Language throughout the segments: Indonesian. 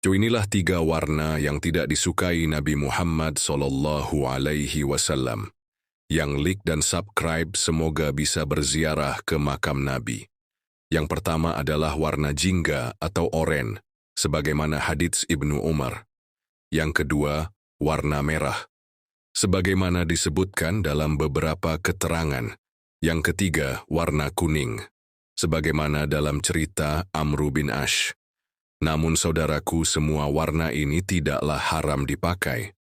Inilah 3 warna yang tidak disukai Nabi Muhammad SAW. Yang like dan subscribe semoga bisa berziarah ke makam Nabi. Yang pertama adalah warna jingga atau oranye, sebagaimana hadits Ibnu Umar. Yang kedua, warna merah, sebagaimana disebutkan dalam beberapa keterangan. Yang ketiga, warna kuning, sebagaimana dalam cerita Amru bin Ash. Namun saudaraku, semua warna ini tidaklah haram dipakai.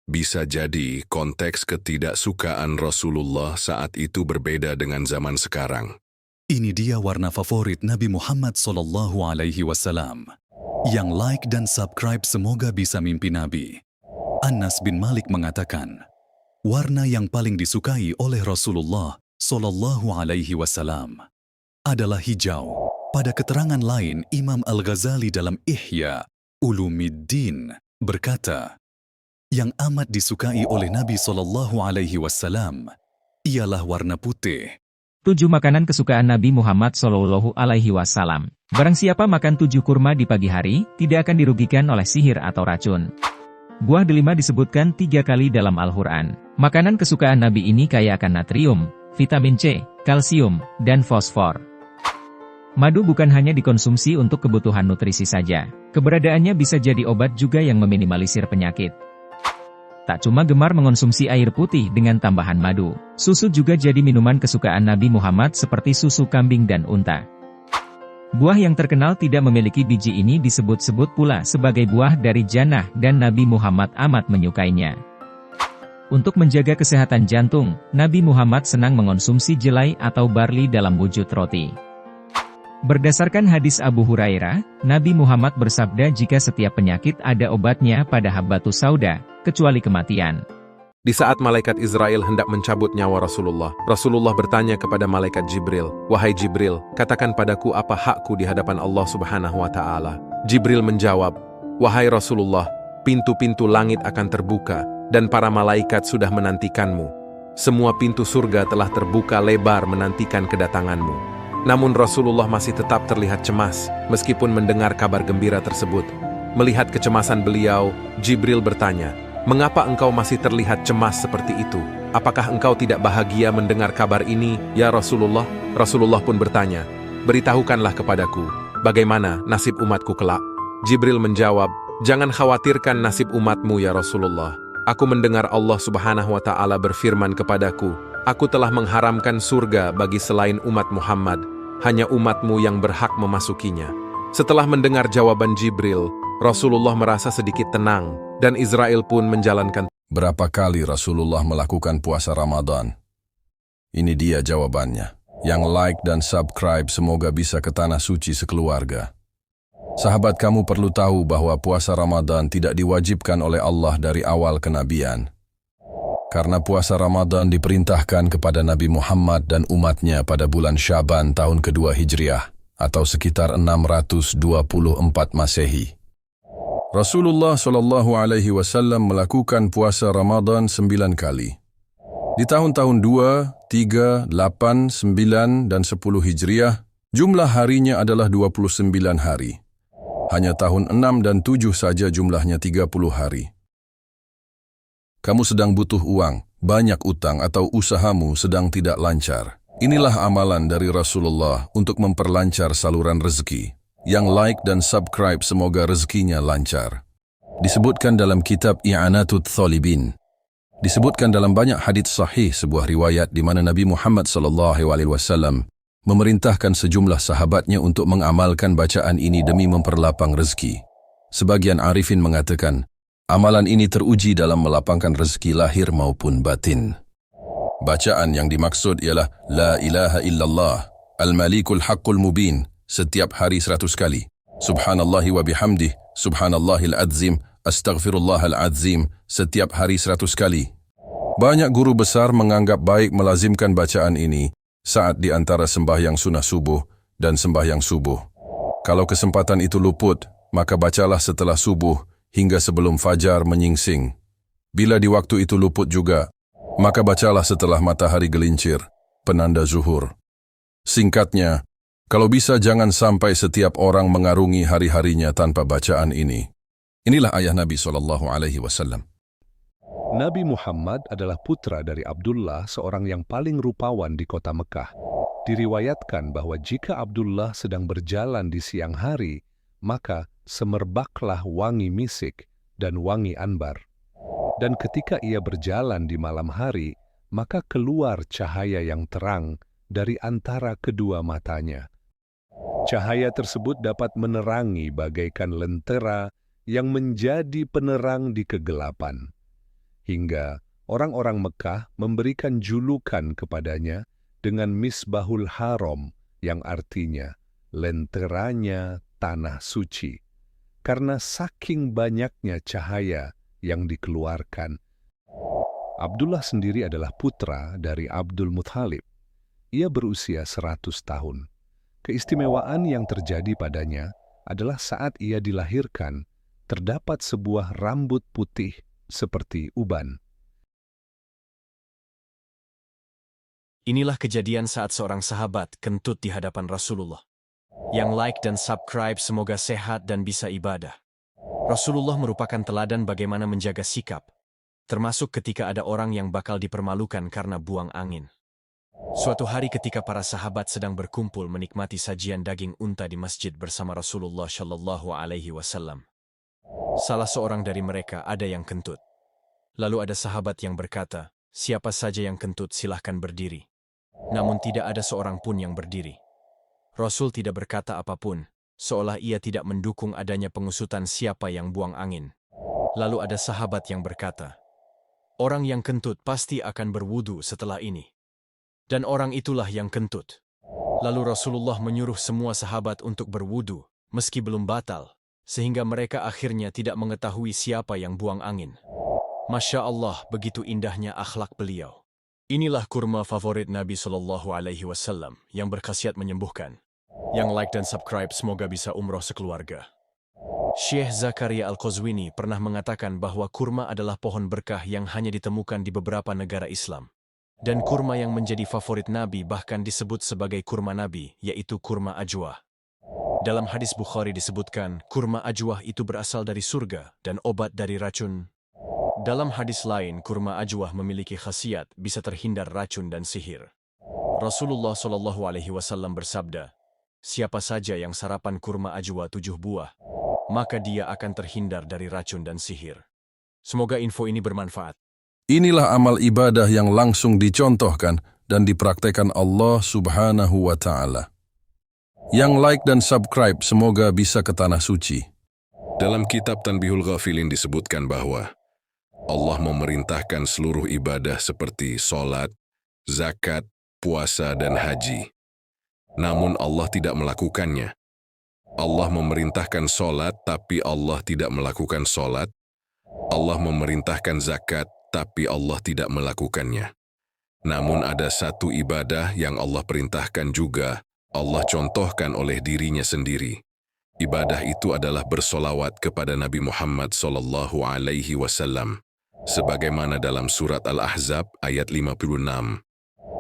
Bisa jadi konteks ketidaksukaan Rasulullah saat itu berbeda dengan zaman sekarang. Ini dia warna favorit Nabi Muhammad SAW. Yang like dan subscribe semoga bisa mimpi Nabi. Anas bin Malik mengatakan, warna yang paling disukai oleh Rasulullah SAW adalah hijau. Pada keterangan lain, Imam Al-Ghazali dalam Ihya Ulumuddin berkata, yang amat disukai oleh Nabi SAW ialah warna putih. 7 makanan kesukaan Nabi Muhammad SAW. Barang siapa makan 7 kurma di pagi hari, tidak akan dirugikan oleh sihir atau racun. Buah delima disebutkan 3 kali dalam Al-Quran. Makanan kesukaan Nabi ini kaya akan natrium, vitamin C, kalsium, dan fosfor. Madu bukan hanya dikonsumsi untuk kebutuhan nutrisi saja. Keberadaannya bisa jadi obat juga yang meminimalisir penyakit. Tak cuma gemar mengonsumsi air putih dengan tambahan madu, susu juga jadi minuman kesukaan Nabi Muhammad seperti susu kambing dan unta. Buah yang terkenal tidak memiliki biji ini disebut-sebut pula sebagai buah dari jannah dan Nabi Muhammad amat menyukainya. Untuk menjaga kesehatan jantung, Nabi Muhammad senang mengonsumsi jelai atau barli dalam wujud roti. Berdasarkan hadis Abu Hurairah, Nabi Muhammad bersabda jika setiap penyakit ada obatnya pada habbatus sauda, kecuali kematian. Di saat malaikat Israel hendak mencabut nyawa Rasulullah, Rasulullah bertanya kepada malaikat Jibril, "Wahai Jibril, katakan padaku apa hakku di hadapan Allah Subhanahu wa Ta'ala." Jibril menjawab, "Wahai Rasulullah, pintu-pintu langit akan terbuka, dan para malaikat sudah menantikanmu. Semua pintu surga telah terbuka lebar menantikan kedatanganmu." Namun Rasulullah masih tetap terlihat cemas, meskipun mendengar kabar gembira tersebut. Melihat kecemasan beliau, Jibril bertanya, "Mengapa engkau masih terlihat cemas seperti itu? Apakah engkau tidak bahagia mendengar kabar ini, ya Rasulullah?" Rasulullah pun bertanya, "Beritahukanlah kepadaku, bagaimana nasib umatku kelak?" Jibril menjawab, "Jangan khawatirkan nasib umatmu ya Rasulullah. Aku mendengar Allah Subhanahu wa Ta'ala berfirman kepadaku, Aku telah mengharamkan surga bagi selain umat Muhammad, hanya umatmu yang berhak memasukinya." Setelah mendengar jawaban Jibril, Rasulullah merasa sedikit tenang, dan Israel pun menjalankan. Berapa kali Rasulullah melakukan puasa Ramadan? Ini dia jawabannya. Yang like dan subscribe semoga bisa ke tanah suci sekeluarga. Sahabat, kamu perlu tahu bahwa puasa Ramadan tidak diwajibkan oleh Allah dari awal kenabian. Karena puasa Ramadan diperintahkan kepada Nabi Muhammad dan umatnya pada bulan Syaban tahun kedua Hijriah, atau sekitar 624 Masehi. Rasulullah SAW melakukan puasa Ramadan 9 kali. Di tahun-tahun 2, 3, 8, 9, dan 10 Hijriah, jumlah harinya adalah 29 hari. Hanya tahun 6 dan 7 saja jumlahnya 30 hari. Kamu sedang butuh uang, banyak utang, atau usahamu sedang tidak lancar. Inilah amalan dari Rasulullah untuk memperlancar saluran rezeki. Yang like dan subscribe semoga rezekinya lancar. Disebutkan dalam kitab I'anatut Thalibin. Disebutkan dalam banyak hadits sahih sebuah riwayat di mana Nabi Muhammad SAW memerintahkan sejumlah sahabatnya untuk mengamalkan bacaan ini demi memperlapang rezeki. Sebagian arifin mengatakan, amalan ini teruji dalam melapangkan rezeki lahir maupun batin. Bacaan yang dimaksud ialah La ilaha illallah, Al-Malikul Haqqul Mubin, setiap hari 100 kali. Subhanallahi wa bihamdih, Subhanallahil Adzim, Astaghfirullahal Adzim, setiap hari 100 kali. Banyak guru besar menganggap baik melazimkan bacaan ini saat di antara sembahyang sunnah subuh dan sembahyang subuh. Kalau kesempatan itu luput, maka bacalah setelah subuh hingga sebelum fajar menyingsing. Bila di waktu itu luput juga, maka bacalah setelah matahari gelincir, penanda zuhur. Singkatnya, kalau bisa jangan sampai setiap orang mengarungi hari-harinya tanpa bacaan ini. Inilah ayah Nabi SAW. Nabi Muhammad adalah putra dari Abdullah, seorang yang paling rupawan di kota Mekah. Diriwayatkan bahwa jika Abdullah sedang berjalan di siang hari, maka semerbaklah wangi misik dan wangi anbar. Dan ketika ia berjalan di malam hari, maka keluar cahaya yang terang dari antara kedua matanya. Cahaya tersebut dapat menerangi bagaikan lentera yang menjadi penerang di kegelapan. Hingga orang-orang Mekah memberikan julukan kepadanya dengan Misbahul Haram, yang artinya lenteranya tanah suci, karena saking banyaknya cahaya yang dikeluarkan. Abdullah sendiri adalah putra dari Abdul Muthalib. Ia berusia 100 tahun. Keistimewaan yang terjadi padanya adalah saat ia dilahirkan, terdapat sebuah rambut putih seperti uban. Inilah kejadian saat seorang sahabat kentut di hadapan Rasulullah. Yang like dan subscribe semoga sehat dan bisa ibadah. Rasulullah merupakan teladan bagaimana menjaga sikap, termasuk ketika ada orang yang bakal dipermalukan karena buang angin. Suatu hari ketika para sahabat sedang berkumpul menikmati sajian daging unta di masjid bersama Rasulullah Shallallahu Alaihi Wasallam. Salah seorang dari mereka ada yang kentut. Lalu ada sahabat yang berkata, "Siapa saja yang kentut silahkan berdiri." Namun tidak ada seorang pun yang berdiri. Rasul tidak berkata apapun, seolah ia tidak mendukung adanya pengusutan siapa yang buang angin. Lalu ada sahabat yang berkata, "Orang yang kentut pasti akan berwudu setelah ini." Dan orang itulah yang kentut. Lalu Rasulullah menyuruh semua sahabat untuk berwudu, meski belum batal, sehingga mereka akhirnya tidak mengetahui siapa yang buang angin. Masya Allah, begitu indahnya akhlak beliau. Inilah kurma favorit Nabi Shallallahu Alaihi Wasallam yang berkhasiat menyembuhkan. Yang like dan subscribe semoga bisa umroh sekeluarga. Syekh Zakaria Al-Qazwini pernah mengatakan bahwa kurma adalah pohon berkah yang hanya ditemukan di beberapa negara Islam. Dan kurma yang menjadi favorit Nabi bahkan disebut sebagai kurma Nabi, yaitu kurma ajwa. Dalam hadis Bukhari disebutkan, kurma ajwah itu berasal dari surga dan obat dari racun. Dalam hadis lain, kurma ajwah memiliki khasiat bisa terhindar racun dan sihir. Rasulullah SAW bersabda, "Siapa saja yang sarapan kurma ajwa 7 buah, maka dia akan terhindar dari racun dan sihir." Semoga info ini bermanfaat. Inilah amal ibadah yang langsung dicontohkan dan dipraktekkan Allah Subhanahu wa Ta'ala. Yang like dan subscribe semoga bisa ke tanah suci. Dalam kitab Tanbihul Ghafilin disebutkan bahwa Allah memerintahkan seluruh ibadah seperti sholat, zakat, puasa, dan haji. Namun Allah tidak melakukannya. Allah memerintahkan sholat, tapi Allah tidak melakukan sholat. Allah memerintahkan zakat, tapi Allah tidak melakukannya. Namun ada satu ibadah yang Allah perintahkan juga, Allah contohkan oleh dirinya sendiri. Ibadah itu adalah bersolawat kepada Nabi Muhammad SAW. Sebagaimana dalam surat Al-Ahzab ayat 56.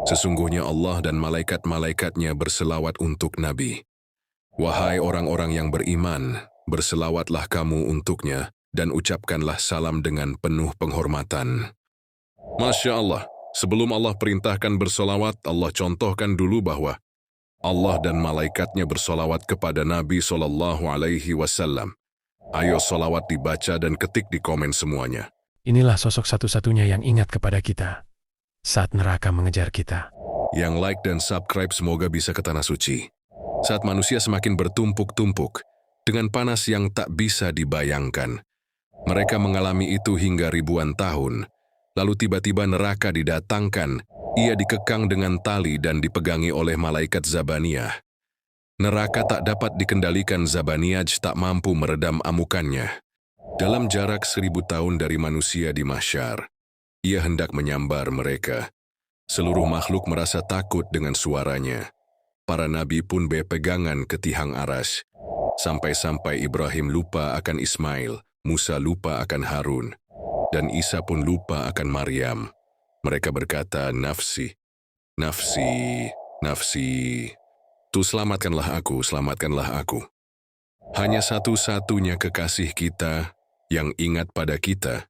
Sesungguhnya Allah dan malaikat-malaikatnya berselawat untuk Nabi. Wahai orang-orang yang beriman, berselawatlah kamu untuknya dan ucapkanlah salam dengan penuh penghormatan. Masya Allah, sebelum Allah perintahkan bersolawat, Allah contohkan dulu bahwa Allah dan malaikatnya bersolawat kepada Nabi SAW. Ayo solawat dibaca dan ketik di komen semuanya. Inilah sosok satu-satunya yang ingat kepada kita saat neraka mengejar kita. Yang like dan subscribe semoga bisa ke tanah suci. Saat manusia semakin bertumpuk-tumpuk, dengan panas yang tak bisa dibayangkan. Mereka mengalami itu hingga ribuan tahun. Lalu tiba-tiba neraka didatangkan. Ia dikekang dengan tali dan dipegangi oleh malaikat Zabaniyah. Neraka tak dapat dikendalikan, Zabaniyah tak mampu meredam amukannya. Dalam jarak 1000 tahun dari manusia di mahsyar, ia hendak menyambar mereka. Seluruh makhluk merasa takut dengan suaranya. Para nabi pun berpegangan ke tiang aras. Sampai-sampai Ibrahim lupa akan Ismail, Musa lupa akan Harun, dan Isa pun lupa akan Maryam. Mereka berkata, "Nafsi, nafsi, nafsi. Tuh selamatkanlah aku, selamatkanlah aku." Hanya satu-satunya kekasih kita, Yang ingat pada kita,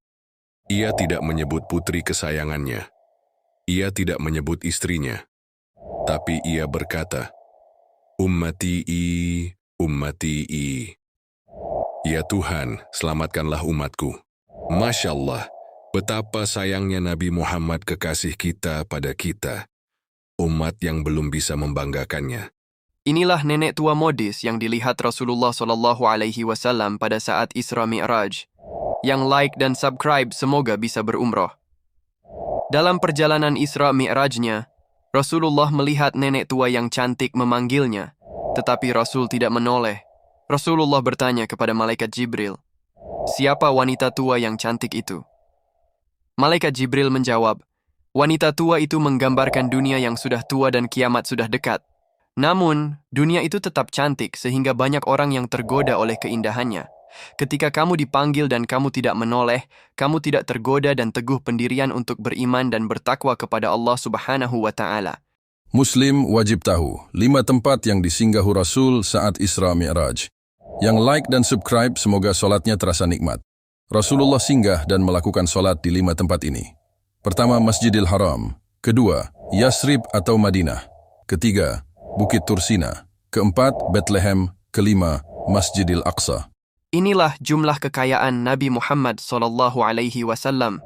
ia tidak menyebut putri kesayangannya. Ia tidak menyebut istrinya. Tapi ia berkata, Ummati, ummati. Ya Tuhan, selamatkanlah umatku. Masya Allah, betapa sayangnya Nabi Muhammad kekasih kita pada kita, umat yang belum bisa membanggakannya. Inilah nenek tua modis yang dilihat Rasulullah SAW pada saat Isra Mi'raj. Yang like dan subscribe semoga bisa berumroh. Dalam perjalanan Isra Mi'rajnya, Rasulullah melihat nenek tua yang cantik memanggilnya, tetapi Rasul tidak menoleh. Rasulullah bertanya kepada malaikat Jibril, "Siapa wanita tua yang cantik itu?" Malaikat Jibril menjawab, "Wanita tua itu menggambarkan dunia yang sudah tua dan kiamat sudah dekat. Namun, dunia itu tetap cantik sehingga banyak orang yang tergoda oleh keindahannya. Ketika kamu dipanggil dan kamu tidak menoleh, kamu tidak tergoda dan teguh pendirian untuk beriman dan bertakwa kepada Allah Subhanahu wa Ta'ala." Muslim wajib tahu 5 tempat yang disinggahu Rasul saat Isra Mi'raj. Yang like dan subscribe semoga solatnya terasa nikmat. Rasulullah singgah dan melakukan solat di 5 tempat ini. Pertama, Masjidil Haram. Kedua, Yasrib atau Madinah. Ketiga, Bukit Tursina. Keempat, Bethlehem. Kelima, Masjidil Aqsa. Inilah jumlah kekayaan Nabi Muhammad SAW.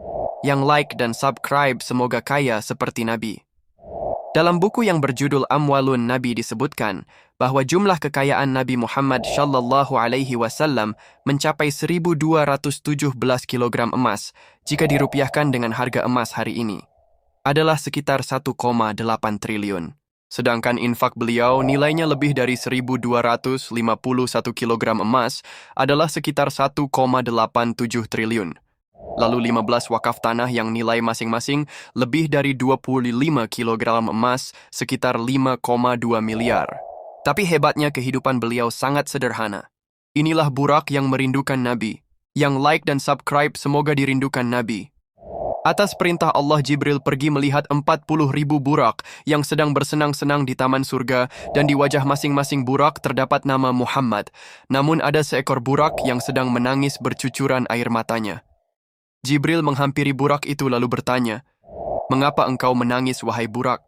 Yang like dan subscribe semoga kaya seperti Nabi. Dalam buku yang berjudul Amwalun Nabi disebutkan bahwa jumlah kekayaan Nabi Muhammad SAW mencapai 1.217 kg emas jika dirupiahkan dengan harga emas hari ini. Adalah sekitar 1,8 triliun. Sedangkan infak beliau nilainya lebih dari 1.251 kg emas adalah sekitar 1,87 triliun. Lalu 15 wakaf tanah yang nilai masing-masing lebih dari 25 kg emas sekitar 5,2 miliar. Tapi hebatnya kehidupan beliau sangat sederhana. Inilah burak yang merindukan Nabi. Yang like dan subscribe semoga dirindukan Nabi. Atas perintah Allah, Jibril pergi melihat 40.000 burak yang sedang bersenang-senang di taman surga dan di wajah masing-masing burak terdapat nama Muhammad. Namun ada seekor burak yang sedang menangis bercucuran air matanya. Jibril menghampiri burak itu lalu bertanya, "Mengapa engkau menangis, wahai burak?"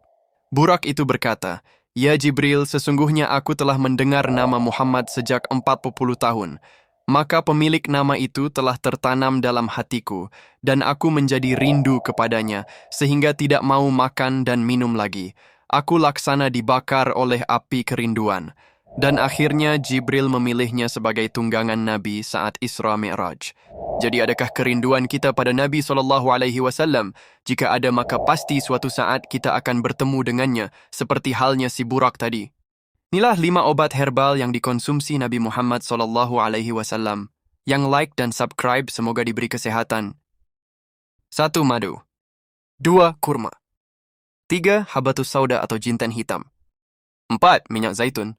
Burak itu berkata, "Ya Jibril, sesungguhnya aku telah mendengar nama Muhammad sejak 40 tahun. Maka pemilik nama itu telah tertanam dalam hatiku, dan aku menjadi rindu kepadanya, sehingga tidak mau makan dan minum lagi. Aku laksana dibakar oleh api kerinduan." Dan akhirnya Jibril memilihnya sebagai tunggangan Nabi saat Isra Mi'raj. Jadi adakah kerinduan kita pada Nabi SAW? Jika ada, maka pasti suatu saat kita akan bertemu dengannya, seperti halnya si burak tadi. Inilah 5 obat herbal yang dikonsumsi Nabi Muhammad SAW. Yang like dan subscribe semoga diberi kesehatan. 1. Madu. 2. Kurma. 3. Habatus sauda atau jinten hitam. 4. Minyak zaitun.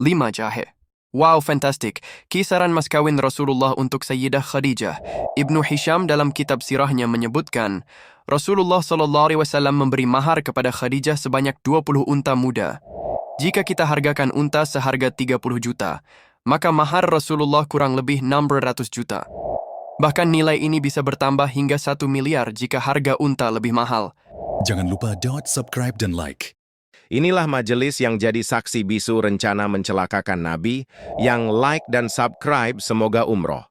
5. Jahe. Wow, fantastik. Kisaran mas kawin Rasulullah untuk Sayyidah Khadijah. Ibnu Hisham dalam kitab sirahnya menyebutkan, Rasulullah SAW memberi mahar kepada Khadijah sebanyak 20 unta muda. Jika kita hargakan unta seharga 30 juta, maka mahar Rasulullah kurang lebih 600 juta. Bahkan nilai ini bisa bertambah hingga 1 miliar jika harga unta lebih mahal. Jangan lupa subscribe dan like. Inilah majelis yang jadi saksi bisu rencana mencelakakan Nabi. Yang like dan subscribe semoga umroh.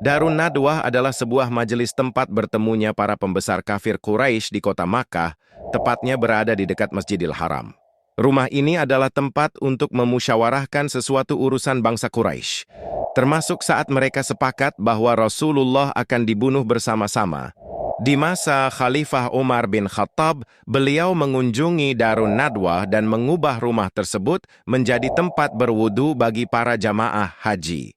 Darun Nadwah adalah sebuah majelis tempat bertemunya para pembesar kafir Quraisy di kota Makkah, tepatnya berada di dekat Masjidil Haram. Rumah ini adalah tempat untuk memusyawarahkan sesuatu urusan bangsa Quraisy, termasuk saat mereka sepakat bahwa Rasulullah akan dibunuh bersama-sama. Di masa Khalifah Umar bin Khattab, beliau mengunjungi Darun Nadwah dan mengubah rumah tersebut menjadi tempat berwudu bagi para jamaah haji.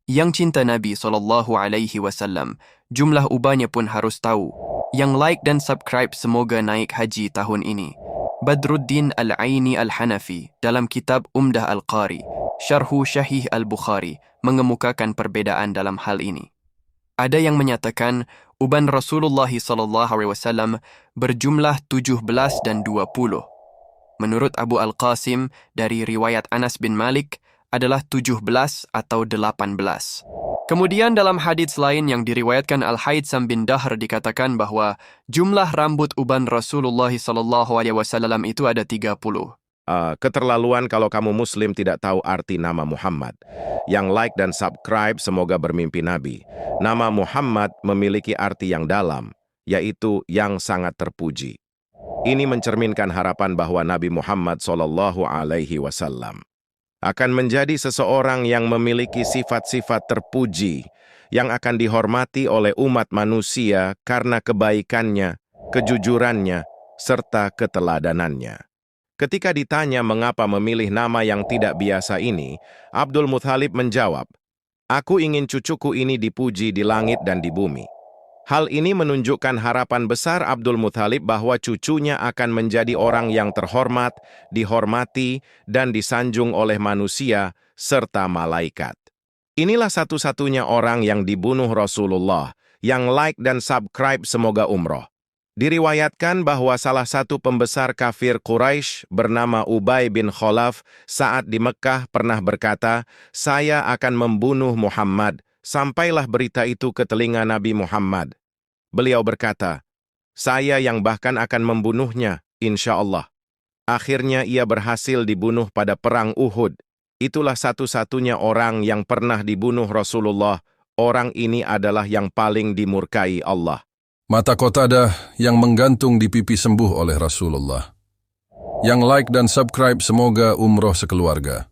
Yang cinta Nabi SAW, jumlah ubahnya pun harus tahu. Yang like dan subscribe semoga naik haji tahun ini. Badruddin Al-Aini Al-Hanafi dalam kitab Umdah Al-Qari, Syarhu Syahih Al-Bukhari, mengemukakan perbedaan dalam hal ini. Ada yang menyatakan uban Rasulullah SAW berjumlah 17 dan 20. Menurut Abu Al-Qasim dari riwayat Anas bin Malik adalah 17 atau 18. Kemudian dalam hadits lain yang diriwayatkan Al-Haytham bin Dahr dikatakan bahwa jumlah rambut uban Rasulullah SAW itu ada 30. Keterlaluan kalau kamu muslim tidak tahu arti nama Muhammad. Yang like dan subscribe semoga bermimpi Nabi. Nama Muhammad memiliki arti yang dalam, yaitu yang sangat terpuji. Ini mencerminkan harapan bahwa Nabi Muhammad SAW akan menjadi seseorang yang memiliki sifat-sifat terpuji, yang akan dihormati oleh umat manusia karena kebaikannya, kejujurannya, serta keteladanannya. Ketika ditanya mengapa memilih nama yang tidak biasa ini, Abdul Muthalib menjawab, "Aku ingin cucuku ini dipuji di langit dan di bumi." Hal ini menunjukkan harapan besar Abdul Muthalib bahwa cucunya akan menjadi orang yang terhormat, dihormati, dan disanjung oleh manusia serta malaikat. Inilah satu-satunya orang yang dibunuh Rasulullah, yang like dan subscribe semoga umroh. Diriwayatkan bahwa salah satu pembesar kafir Quraisy bernama Ubay bin Khalaf saat di Mekkah pernah berkata, "Saya akan membunuh Muhammad." Sampailah berita itu ke telinga Nabi Muhammad. Beliau berkata, "Saya yang bahkan akan membunuhnya, insya Allah." Akhirnya ia berhasil dibunuh pada perang Uhud. Itulah satu-satunya orang yang pernah dibunuh Rasulullah. Orang ini adalah yang paling dimurkai Allah. Mata Qatadah yang menggantung di pipi sembuh oleh Rasulullah. Yang like dan subscribe semoga umroh sekeluarga.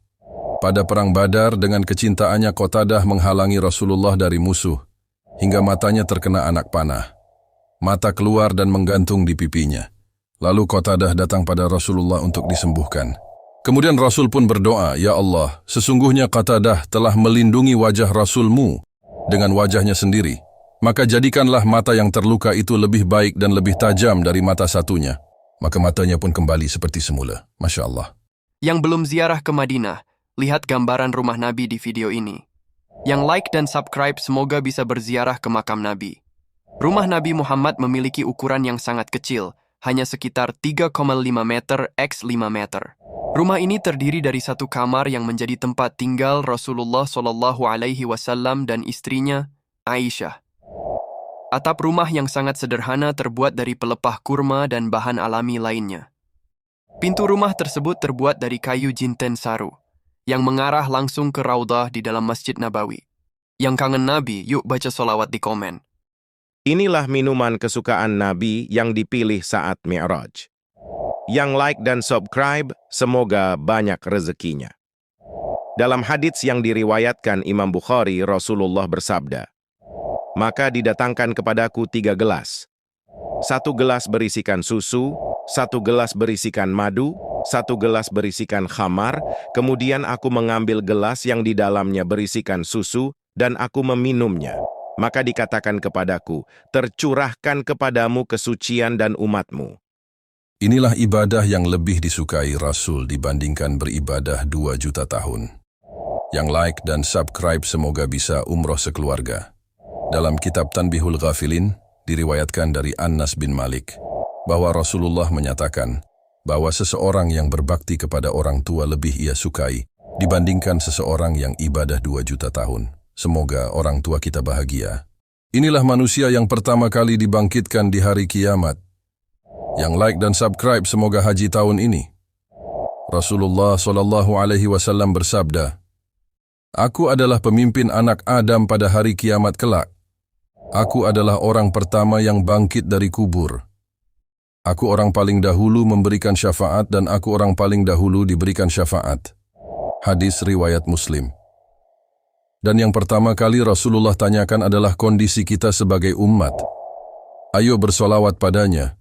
Pada perang Badar, dengan kecintaannya Qatadah menghalangi Rasulullah dari musuh, hingga matanya terkena anak panah. Mata keluar dan menggantung di pipinya. Lalu Qatadah datang pada Rasulullah untuk disembuhkan. Kemudian Rasul pun berdoa, "Ya Allah, sesungguhnya Qatadah telah melindungi wajah Rasulmu dengan wajahnya sendiri. Maka jadikanlah mata yang terluka itu lebih baik dan lebih tajam dari mata satunya." Maka matanya pun kembali seperti semula. Masya Allah. Yang belum ziarah ke Madinah, lihat gambaran rumah Nabi di video ini. Yang like dan subscribe semoga bisa berziarah ke makam Nabi. Rumah Nabi Muhammad memiliki ukuran yang sangat kecil, hanya sekitar 3,5 meter x 5 meter. Rumah ini terdiri dari satu kamar yang menjadi tempat tinggal Rasulullah SAW dan istrinya, Aisyah. Atap rumah yang sangat sederhana terbuat dari pelepah kurma dan bahan alami lainnya. Pintu rumah tersebut terbuat dari kayu jinten saru, yang mengarah langsung ke Raudah di dalam Masjid Nabawi. Yang kangen Nabi, yuk baca sholawat di komen. Inilah minuman kesukaan Nabi yang dipilih saat Mi'raj. Yang like dan subscribe, semoga banyak rezekinya. Dalam hadits yang diriwayatkan Imam Bukhari, Rasulullah bersabda, "Maka didatangkan kepadaku 3 gelas. 1 gelas berisikan susu, 1 gelas berisikan madu, 1 gelas berisikan khamar, kemudian aku mengambil gelas yang di dalamnya berisikan susu, dan aku meminumnya. Maka dikatakan kepadaku, tercurahkan kepadamu kesucian dan umatmu." Inilah ibadah yang lebih disukai Rasul dibandingkan beribadah 2 juta tahun. Yang like dan subscribe semoga bisa umroh sekeluarga. Dalam kitab Tanbihul Ghafilin, diriwayatkan dari Anas bin Malik, bahwa Rasulullah menyatakan bahwa seseorang yang berbakti kepada orang tua lebih ia sukai dibandingkan seseorang yang ibadah 2 juta tahun. Semoga orang tua kita bahagia. Inilah manusia yang pertama kali dibangkitkan di hari kiamat. Yang like dan subscribe semoga haji tahun ini. Rasulullah SAW bersabda, "Aku adalah pemimpin anak Adam pada hari kiamat kelak. Aku adalah orang pertama yang bangkit dari kubur. Aku orang paling dahulu memberikan syafaat dan aku orang paling dahulu diberikan syafaat." Hadis riwayat Muslim. Dan yang pertama kali Rasulullah tanyakan adalah kondisi kita sebagai umat. Ayo bersolawat padanya.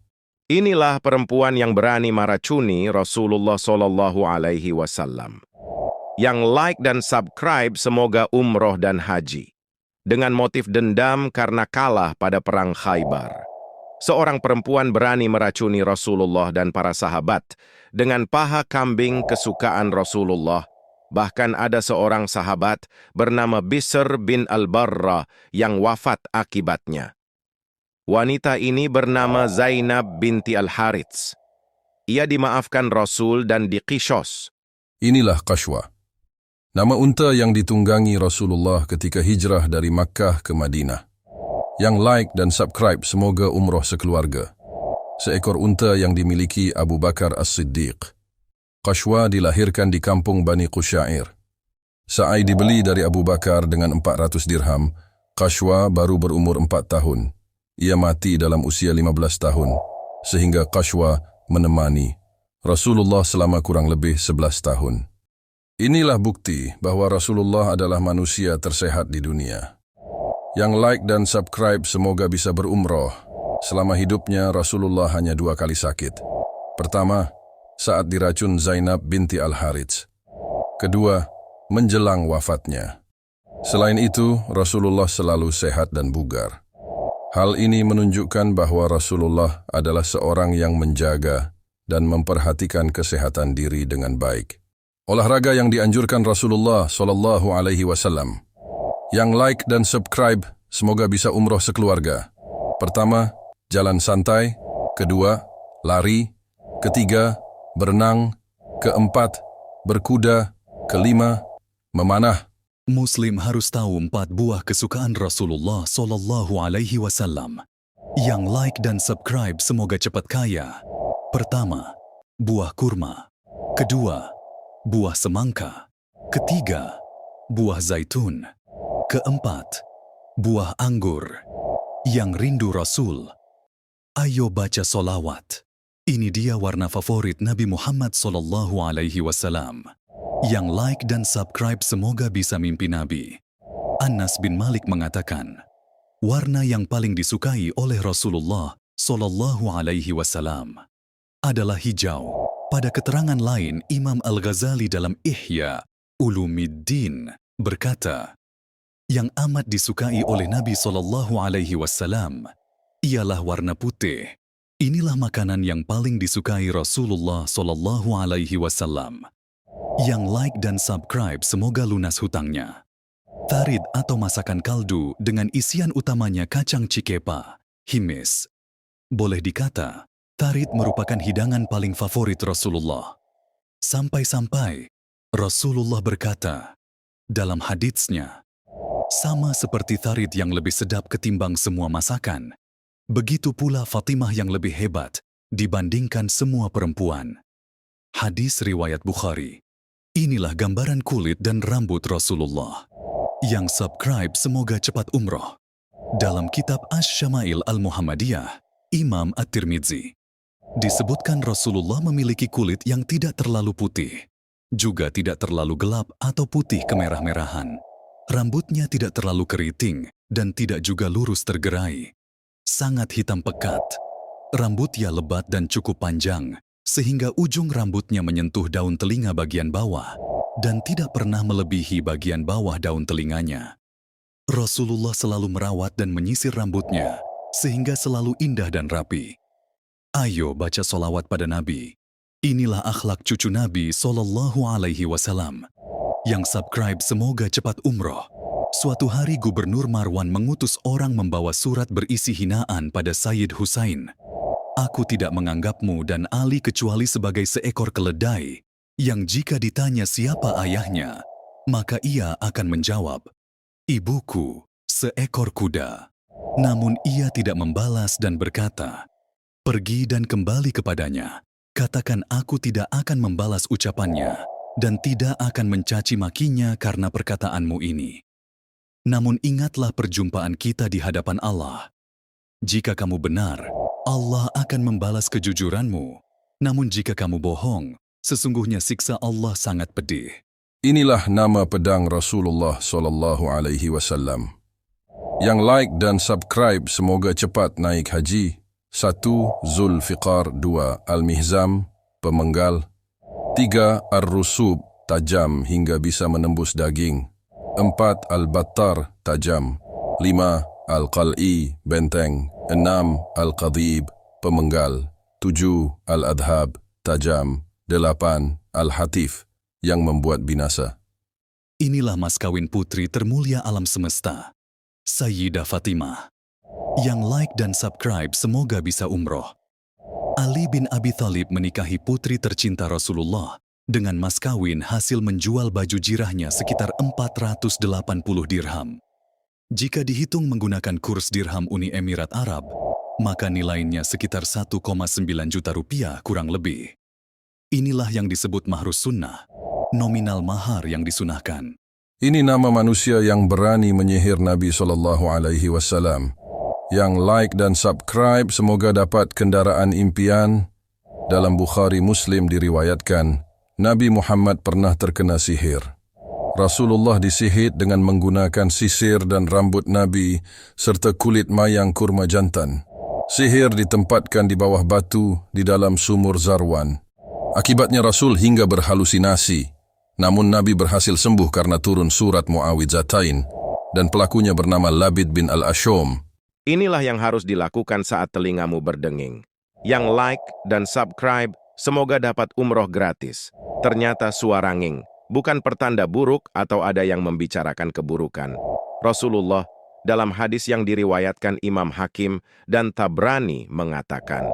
Inilah perempuan yang berani meracuni Rasulullah SAW. Yang like dan subscribe semoga umroh dan haji. Dengan motif dendam karena kalah pada perang Khaybar. Seorang perempuan berani meracuni Rasulullah dan para sahabat dengan paha kambing kesukaan Rasulullah. Bahkan ada seorang sahabat bernama Bishr bin Al-Barra yang wafat akibatnya. Wanita ini bernama Zainab binti Al-Harits. Ia dimaafkan Rasul dan diqishos. Inilah Qashwa. Nama unta yang ditunggangi Rasulullah ketika hijrah dari Makkah ke Madinah. Yang like dan subscribe semoga umroh sekeluarga. Seekor unta yang dimiliki Abu Bakar As-Siddiq. Qashwa dilahirkan di kampung Bani Qusyair. Sa'i dibeli dari Abu Bakar dengan 400 dirham. Qashwa baru berumur 4 tahun. Ia mati dalam usia 15 tahun. Sehingga Qashwa menemani Rasulullah selama kurang lebih 11 tahun. Inilah bukti bahwa Rasulullah adalah manusia tersehat di dunia. Yang like dan subscribe semoga bisa berumroh. Selama hidupnya Rasulullah hanya 2 kali sakit. Pertama, saat diracun Zainab binti Al-Harits. Kedua, menjelang wafatnya. Selain itu, Rasulullah selalu sehat dan bugar. Hal ini menunjukkan bahwa Rasulullah adalah seorang yang menjaga dan memperhatikan kesehatan diri dengan baik. Olahraga yang dianjurkan Rasulullah SAW. Yang like dan subscribe semoga bisa umroh sekeluarga. Pertama, jalan santai. Kedua, lari. Ketiga, berenang. Keempat, berkuda. Kelima, memanah. Muslim harus tahu 4 buah kesukaan Rasulullah SAW. Yang like dan subscribe semoga cepat kaya. Pertama, buah kurma. Kedua, buah semangka. Ketiga, buah zaitun. Keempat, buah anggur. Yang rindu Rasul. Ayo baca solawat. Ini dia warna favorit Nabi Muhammad SAW. Yang like dan subscribe semoga bisa mimpi Nabi. Anas bin Malik mengatakan, warna yang paling disukai oleh Rasulullah SAW adalah hijau. Pada keterangan lain, Imam Al-Ghazali dalam Ihya Ulumiddin berkata, yang amat disukai oleh Nabi SAW ialah warna putih. Inilah makanan yang paling disukai Rasulullah SAW. Yang like dan subscribe semoga lunas hutangnya. Tharid atau masakan kaldu dengan isian utamanya kacang cikepa, himis. Boleh dikata, tharid merupakan hidangan paling favorit Rasulullah. Sampai-sampai Rasulullah berkata dalam haditsnya, sama seperti tharid yang lebih sedap ketimbang semua masakan, begitu pula Fatimah yang lebih hebat dibandingkan semua perempuan. Hadis riwayat Bukhari. Inilah gambaran kulit dan rambut Rasulullah. Yang subscribe semoga cepat umroh. Dalam kitab Asy-Syama'il Al-Muhammadiyah, Imam At-Tirmidzi disebutkan Rasulullah memiliki kulit yang tidak terlalu putih, juga tidak terlalu gelap atau putih kemerah-merahan. Rambutnya tidak terlalu keriting dan tidak juga lurus tergerai. Sangat hitam pekat. Rambutnya lebat dan cukup panjang, sehingga ujung rambutnya menyentuh daun telinga bagian bawah dan tidak pernah melebihi bagian bawah daun telinganya. Rasulullah selalu merawat dan menyisir rambutnya, sehingga selalu indah dan rapi. Ayo baca solawat pada Nabi. Inilah akhlak cucu Nabi SAW. Yang subscribe semoga cepat umroh. Suatu hari Gubernur Marwan mengutus orang membawa surat berisi hinaan pada Sayyid Husain. Aku tidak menganggapmu dan Ali kecuali sebagai seekor keledai, yang jika ditanya siapa ayahnya, maka ia akan menjawab, ibuku, seekor kuda. Namun ia tidak membalas dan berkata, pergi dan kembali kepadanya. Katakan aku tidak akan membalas ucapannya dan tidak akan mencaci makinya karena perkataanmu ini. Namun ingatlah perjumpaan kita di hadapan Allah. Jika kamu benar, Allah akan membalas kejujuranmu. Namun jika kamu bohong, sesungguhnya siksa Allah sangat pedih. Inilah nama pedang Rasulullah SAW. Yang like dan subscribe semoga cepat naik haji. 1. Zulfiqar. 2. Al-Mihzam, pemenggal. 3. Ar-Rusub, tajam hingga bisa menembus daging. 4. Al-Battar, tajam. 5. Al-Qal'i, benteng. 6. Al-Qadhib, pemenggal. 7. Al-Adhab, tajam. 8. Al-Hatif, yang membuat binasa. Inilah mas kawin putri termulia alam semesta, Sayyidah Fatimah. Yang like dan subscribe semoga bisa umroh. Ali bin Abi Thalib menikahi putri tercinta Rasulullah Dengan mas kawin hasil menjual baju jirahnya sekitar 480 dirham. Jika dihitung menggunakan kurs dirham Uni Emirat Arab, maka nilainya sekitar 1,9 juta rupiah kurang lebih. Inilah yang disebut mahrus sunnah, nominal mahar yang disunahkan. Ini nama manusia yang berani menyihir Nabi SAW. Yang like dan subscribe semoga dapat kendaraan impian. Dalam Bukhari Muslim diriwayatkan, Nabi Muhammad pernah terkena sihir. Rasulullah disihir dengan menggunakan sisir dan rambut Nabi serta kulit mayang kurma jantan. Sihir ditempatkan di bawah batu di dalam sumur Zarwan. Akibatnya Rasul hingga berhalusinasi. Namun Nabi berhasil sembuh karena turun surat Muawidzatain dan pelakunya bernama Labid bin Al-Ashom. Inilah yang harus dilakukan saat telingamu berdenging. Yang like dan subscribe, semoga dapat umroh gratis. Ternyata suara nging, bukan pertanda buruk atau ada yang membicarakan keburukan. Rasulullah dalam hadis yang diriwayatkan Imam Hakim dan Tabrani mengatakan,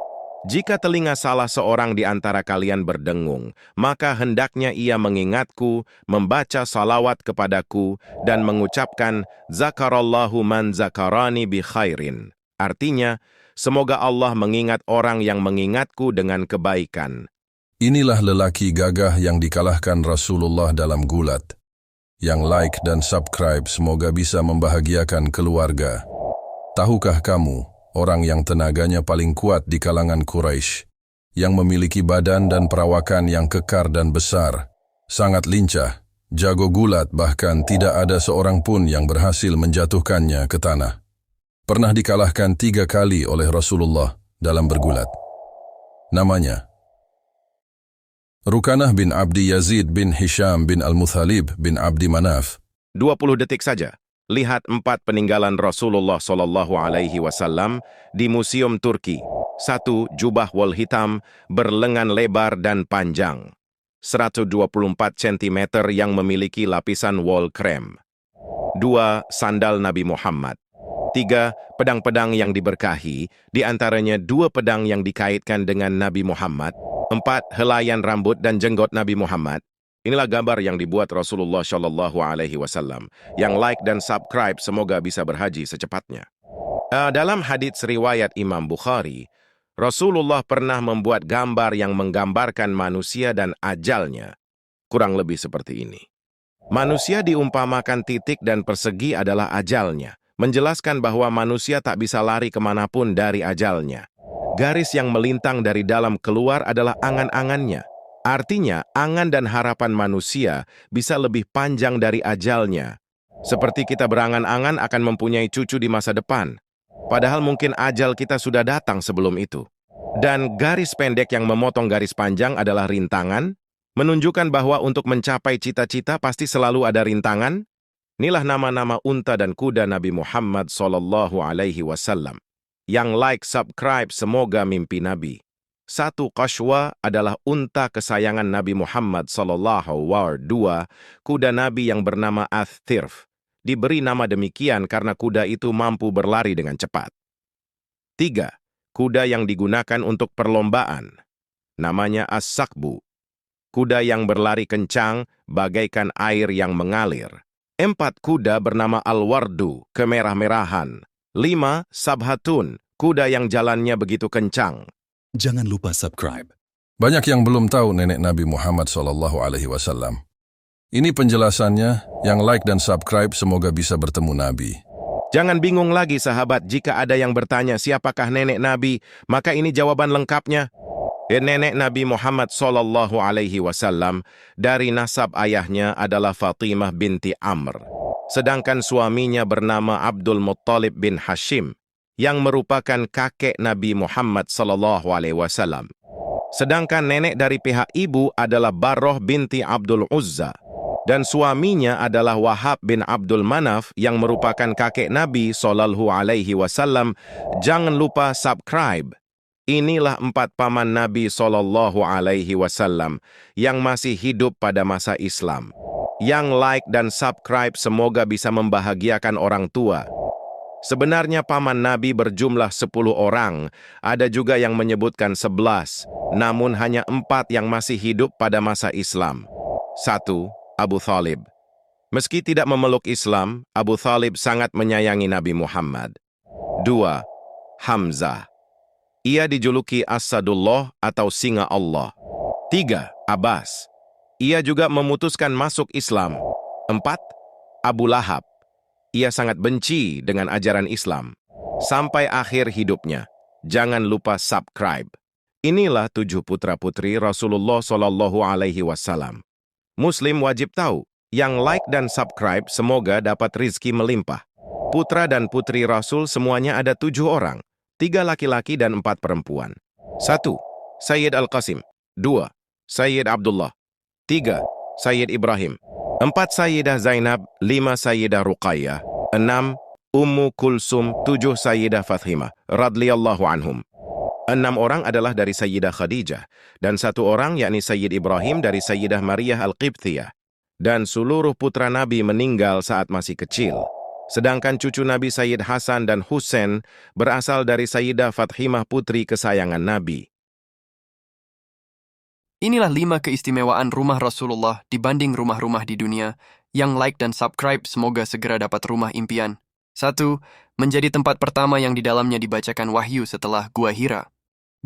jika telinga salah seorang di antara kalian berdengung, maka hendaknya ia mengingatku, membaca salawat kepadaku, dan mengucapkan, Zakarallahu man zakarani bi khairin. Artinya, semoga Allah mengingat orang yang mengingatku dengan kebaikan. Inilah lelaki gagah yang dikalahkan Rasulullah dalam gulat. Yang like dan subscribe semoga bisa membahagiakan keluarga. Tahukah kamu, orang yang tenaganya paling kuat di kalangan Quraisy, yang memiliki badan dan perawakan yang kekar dan besar, sangat lincah, jago gulat, bahkan tidak ada seorang pun yang berhasil menjatuhkannya ke tanah. Pernah dikalahkan 3 kali oleh Rasulullah dalam bergulat. Namanya Rukanah bin Abdi Yazid bin Hisham bin Al-Muthalib bin Abdi Manaf. 20 detik saja. Lihat 4 peninggalan Rasulullah SAW di Museum Turki. 1. Jubah wol hitam, berlengan lebar dan panjang. 124 cm yang memiliki lapisan wol krem. 2. Sandal Nabi Muhammad. 3. Pedang-pedang yang diberkahi, di antaranya 2 pedang yang dikaitkan dengan Nabi Muhammad. 4. Helaian rambut dan jenggot Nabi Muhammad. Inilah gambar yang dibuat Rasulullah SAW. Yang like dan subscribe semoga bisa berhaji secepatnya. Dalam hadits riwayat Imam Bukhari, Rasulullah pernah membuat gambar yang menggambarkan manusia dan ajalnya. Kurang lebih seperti ini. Manusia diumpamakan titik dan persegi adalah ajalnya, menjelaskan bahwa manusia tak bisa lari kemanapun dari ajalnya. Garis yang melintang dari dalam keluar adalah angan-angannya. Artinya, angan dan harapan manusia bisa lebih panjang dari ajalnya. Seperti kita berangan-angan akan mempunyai cucu di masa depan. Padahal mungkin ajal kita sudah datang sebelum itu. Dan garis pendek yang memotong garis panjang adalah rintangan, menunjukkan bahwa untuk mencapai cita-cita pasti selalu ada rintangan. Inilah nama-nama unta dan kuda Nabi Muhammad SAW. Yang like, subscribe, semoga mimpi Nabi. 1. Qashwa adalah unta kesayangan Nabi Muhammad SAW. 2. Kuda Nabi yang bernama Ath-Tirf. Diberi nama demikian karena kuda itu mampu berlari dengan cepat. 3. Kuda yang digunakan untuk perlombaan. Namanya As-Sakbu. Kuda yang berlari kencang bagaikan air yang mengalir. 4. Kuda bernama Al-Wardu, kemerah-merahan. 5. Sabhatun, kuda yang jalannya begitu kencang. Jangan lupa subscribe. Banyak yang belum tahu nenek Nabi Muhammad SAW. Ini penjelasannya, yang like dan subscribe semoga bisa bertemu Nabi. Jangan bingung lagi sahabat, jika ada yang bertanya siapakah nenek Nabi, maka ini jawaban lengkapnya. Nenek Nabi Muhammad SAW dari nasab ayahnya adalah Fatimah binti Amr. Sedangkan suaminya bernama Abdul Muttalib bin Hashim, yang merupakan kakek Nabi Muhammad SAW. Sedangkan nenek dari pihak ibu adalah Barroh binti Abdul Uzza, dan suaminya adalah Wahab bin Abdul Manaf, yang merupakan kakek Nabi SAW. Jangan lupa subscribe. Inilah 4 paman Nabi SAW yang masih hidup pada masa Islam. Yang like dan subscribe semoga bisa membahagiakan orang tua. Sebenarnya paman Nabi berjumlah 10 orang, ada juga yang menyebutkan 11, namun hanya 4 yang masih hidup pada masa Islam. 1. Abu Thalib. Meski tidak memeluk Islam, Abu Thalib sangat menyayangi Nabi Muhammad. 2. Hamzah. Ia dijuluki As-Sadullah atau Singa Allah. 3. Abbas. Ia juga memutuskan masuk Islam. 4. Abu Lahab. Ia sangat benci dengan ajaran Islam. Sampai akhir hidupnya. Jangan lupa subscribe. Inilah 7 putra-putri Rasulullah SAW. Muslim wajib tahu, yang like dan subscribe semoga dapat rizki melimpah. Putra dan putri Rasul semuanya ada 7 orang, 3 laki-laki dan 4 perempuan. 1. Sayyid Al-Qasim. 2. Sayyid Abdullah. 3. Sayyid Ibrahim. 4. Sayyidah Zainab. 5. Sayyidah Ruqayyah. 6. Ummu Kulsum. 7. Sayyidah Fathimah radhiyallahu anhum. 6 orang adalah dari Sayyidah Khadijah, dan 1 orang yakni Sayyid Ibrahim dari Sayyidah Maryah Al-Qibtiyah. Dan seluruh putra Nabi meninggal saat masih kecil. Sedangkan cucu Nabi Sayyid Hasan dan Husain berasal dari Sayyidah Fathimah putri kesayangan Nabi. Inilah 5 keistimewaan rumah Rasulullah dibanding rumah-rumah di dunia. Yang like dan subscribe semoga segera dapat rumah impian. 1. Menjadi tempat pertama yang di dalamnya dibacakan wahyu setelah Gua Hira.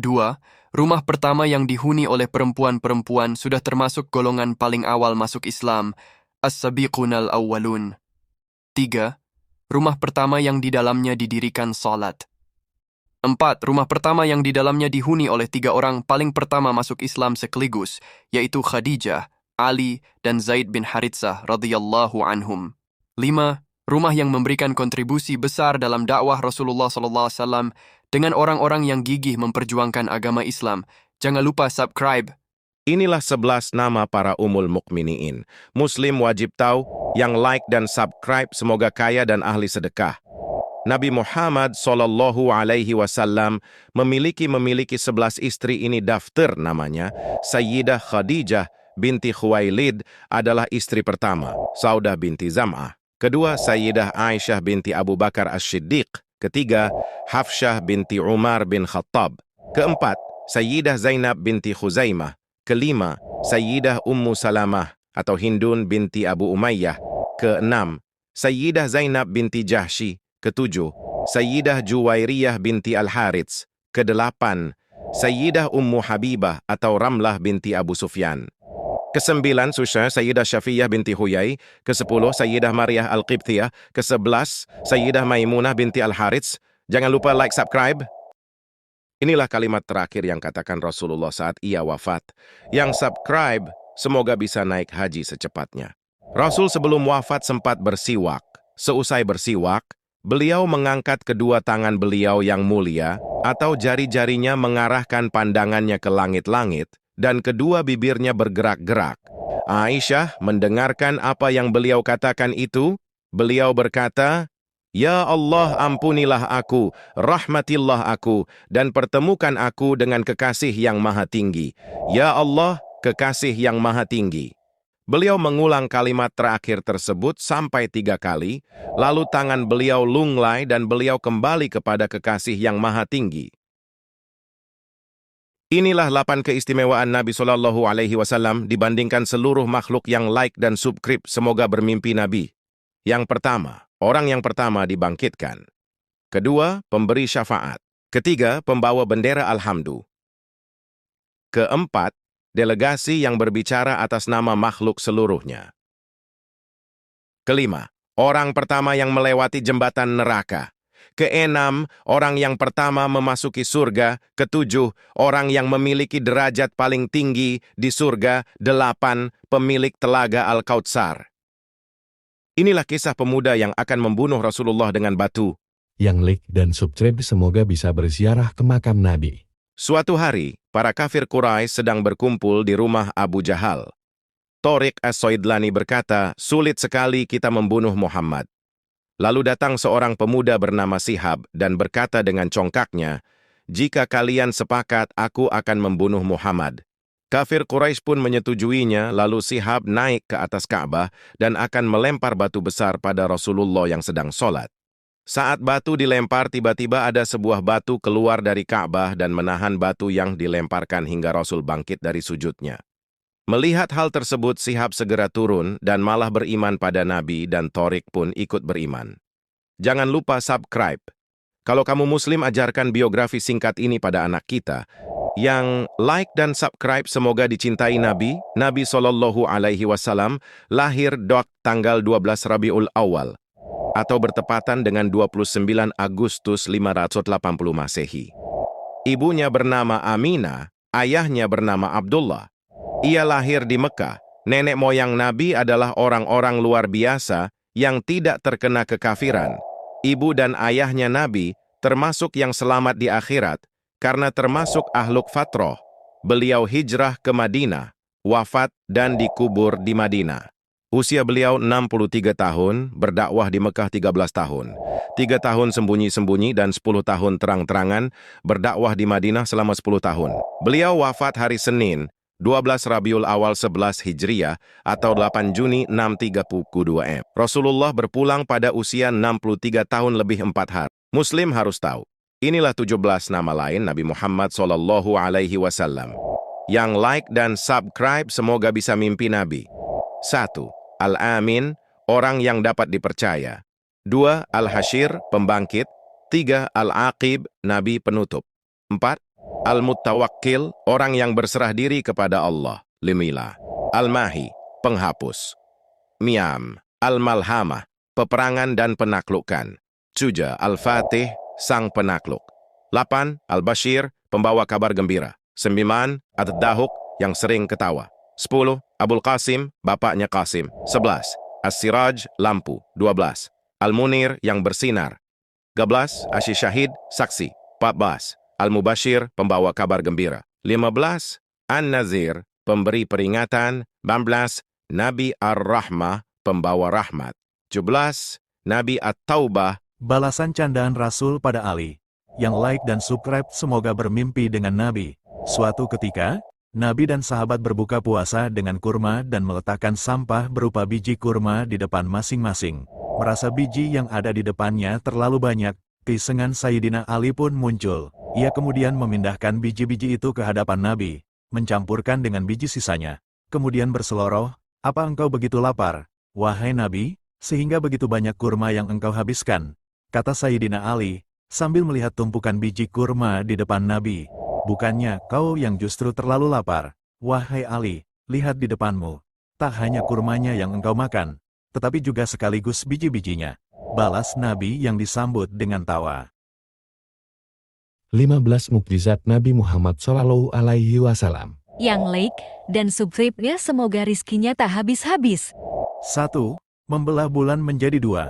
2. Rumah pertama yang dihuni oleh perempuan-perempuan sudah termasuk golongan paling awal masuk Islam, As-Sabiqunal Awwalun. 3. Rumah pertama yang di dalamnya didirikan salat. 4. Rumah pertama yang di dalamnya dihuni oleh 3 orang paling pertama masuk Islam sekaligus, yaitu Khadijah, Ali, dan Zaid bin Haritsah radhiyallahu anhum. 5. Rumah yang memberikan kontribusi besar dalam dakwah Rasulullah SAW dengan orang-orang yang gigih memperjuangkan agama Islam. Jangan lupa subscribe. Inilah 11 nama para umul mukminin. Muslim wajib tahu, yang like dan subscribe semoga kaya dan ahli sedekah. Nabi Muhammad SAW memiliki 11 istri. Ini daftar namanya. Sayyidah Khadijah binti Khuwailid adalah istri pertama, Saudah binti Zam'ah. Kedua, Sayyidah Aisyah binti Abu Bakar As-Siddiq. Ketiga, Hafsyah binti Umar bin Khattab. Keempat, Sayyidah Zainab binti Khuzaimah. Kelima, Sayyidah Ummu Salamah atau Hindun binti Abu Umayyah. Keenam, Sayyidah Zainab binti Jahsy. Ketujuh, Sayyidah Juwairiyah binti Al-Harits. Kedelapan, Sayyidah Ummu Habibah atau Ramlah binti Abu Sufyan. Kesembilan, Sayyidah Syafiyah binti Huyai. Kesepuluh, Sayyidah Maryah Al-Qibtiyah. Kesebelas, Sayyidah Maimunah binti Al-Harits. Jangan lupa like, subscribe. Inilah kalimat terakhir yang katakan Rasulullah saat ia wafat. Yang subscribe, semoga bisa naik haji secepatnya. Rasul sebelum wafat sempat bersiwak. Seusai bersiwak, beliau mengangkat kedua tangan beliau yang mulia, atau jari-jarinya mengarahkan pandangannya ke langit-langit, dan kedua bibirnya bergerak-gerak. Aisyah mendengarkan apa yang beliau katakan itu. Beliau berkata, "Ya Allah, ampunilah aku, rahmatillah aku, dan pertemukan aku dengan kekasih yang maha tinggi. Ya Allah, kekasih yang maha tinggi." Beliau mengulang kalimat terakhir tersebut sampai 3 kali, lalu tangan beliau lunglai dan beliau kembali kepada kekasih yang maha tinggi. Inilah 8 keistimewaan Nabi SAW dibandingkan seluruh makhluk yang like dan subscribe semoga bermimpi Nabi. Yang pertama, orang yang pertama dibangkitkan. Kedua, pemberi syafaat. Ketiga, pembawa bendera Alhamdu. Keempat, delegasi yang berbicara atas nama makhluk seluruhnya. Kelima, orang pertama yang melewati jembatan neraka. Keenam, orang yang pertama memasuki surga. Ketujuh, orang yang memiliki derajat paling tinggi di surga. 8, pemilik telaga Al-Kautsar. Inilah kisah pemuda yang akan membunuh Rasulullah dengan batu. Yang like dan subscribe semoga bisa berziarah ke makam Nabi. Suatu hari, para kafir Quraisy sedang berkumpul di rumah Abu Jahal. Tariq As-Soidlani berkata, "Sulit sekali kita membunuh Muhammad." Lalu datang seorang pemuda bernama Sihab dan berkata dengan congkaknya, "Jika kalian sepakat, aku akan membunuh Muhammad." Kafir Quraisy pun menyetujuinya, lalu Sihab naik ke atas Ka'bah dan akan melempar batu besar pada Rasulullah yang sedang sholat. Saat batu dilempar, tiba-tiba ada sebuah batu keluar dari Ka'bah dan menahan batu yang dilemparkan hingga Rasul bangkit dari sujudnya. Melihat hal tersebut, Shihab segera turun dan malah beriman pada Nabi dan Thoriq pun ikut beriman. Jangan lupa subscribe. Kalau kamu Muslim, ajarkan biografi singkat ini pada anak kita. Yang like dan subscribe semoga dicintai Nabi. Nabi SAW lahir tanggal 12 Rabiul Awal atau bertepatan dengan 29 Agustus 580 Masehi. Ibunya bernama Aminah, ayahnya bernama Abdullah. Ia lahir di Mekah. Nenek moyang Nabi adalah orang-orang luar biasa yang tidak terkena kekafiran. Ibu dan ayahnya Nabi termasuk yang selamat di akhirat karena termasuk ahluk fatroh. Beliau hijrah ke Madinah, wafat dan dikubur di Madinah. Usia beliau 63 tahun, berdakwah di Mekah 13 tahun. 3 tahun sembunyi-sembunyi dan 10 tahun terang-terangan, berdakwah di Madinah selama 10 tahun. Beliau wafat hari Senin, 12 Rabiul Awal 11 Hijriah atau 8 Juni 632 M. Rasulullah berpulang pada usia 63 tahun lebih 4 hari. Muslim harus tahu, inilah 17 nama lain Nabi Muhammad SAW. Yang like dan subscribe semoga bisa mimpi Nabi. 1. Al-Amin, orang yang dapat dipercaya. 2. Al-Hashir, pembangkit. 3. Al-Aqib, Nabi penutup. 4. Al-Muttawakkil, orang yang berserah diri kepada Allah. 5. Al-Mahi, penghapus. Miam, Al-Malhamah, peperangan dan penaklukan. 7. Al-Fatih, sang penakluk. 8. Al-Bashir, pembawa kabar gembira. 9. Ad-Dahuk, yang sering ketawa. 10. Abul Qasim, bapaknya Qasim. 11. As-Siraj, lampu. 12. Al-Munir, yang bersinar. 13. Asy-Syahid, saksi. 14. Al-Mubashir, pembawa kabar gembira. 15. An-Nazir, pemberi peringatan. 16. Nabi Ar-Rahmah, pembawa rahmat. 17. Nabi At-Taubah. Balasan candaan Rasul pada Ali. Yang like dan subscribe semoga bermimpi dengan Nabi. Suatu ketika, Nabi dan sahabat berbuka puasa dengan kurma dan meletakkan sampah berupa biji kurma di depan masing-masing. Merasa biji yang ada di depannya terlalu banyak, keisengan Sayyidina Ali pun muncul. Ia kemudian memindahkan biji-biji itu ke hadapan Nabi, mencampurkan dengan biji sisanya. Kemudian berseloroh, "Apa engkau begitu lapar, wahai Nabi, sehingga begitu banyak kurma yang engkau habiskan?" Kata Sayyidina Ali, sambil melihat tumpukan biji kurma di depan Nabi. "Bukannya kau yang justru terlalu lapar, wahai Ali, lihat di depanmu. Tak hanya kurmanya yang engkau makan, tetapi juga sekaligus biji-bijinya." Balas Nabi yang disambut dengan tawa. 15 mukjizat Nabi Muhammad SAW. Yang like dan subscribe-nya semoga rizkinya tak habis-habis. 1. Membelah bulan menjadi 2.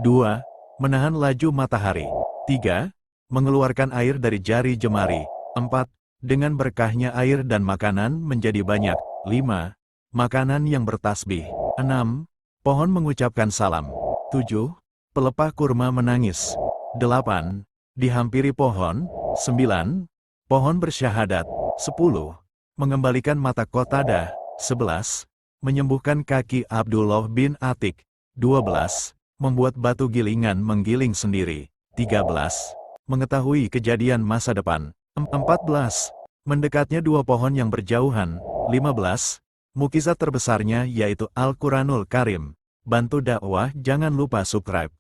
2. Menahan laju matahari. 3. Mengeluarkan air dari jari jemari. 4. Dengan berkahnya air dan makanan menjadi banyak. 5. Makanan yang bertasbih. 6. Pohon mengucapkan salam. 7. Pelepah kurma menangis. 8. Dihampiri pohon. 9. Pohon bersyahadat. 10. Mengembalikan mata Qatadah. 11. Menyembuhkan kaki Abdullah bin Atik. 12. Membuat batu gilingan menggiling sendiri. 13. Mengetahui kejadian masa depan. 14. Mendekatnya 2 pohon yang berjauhan. 15. Mukjizat terbesarnya yaitu Al-Quranul Karim. Bantu dakwah, jangan lupa subscribe.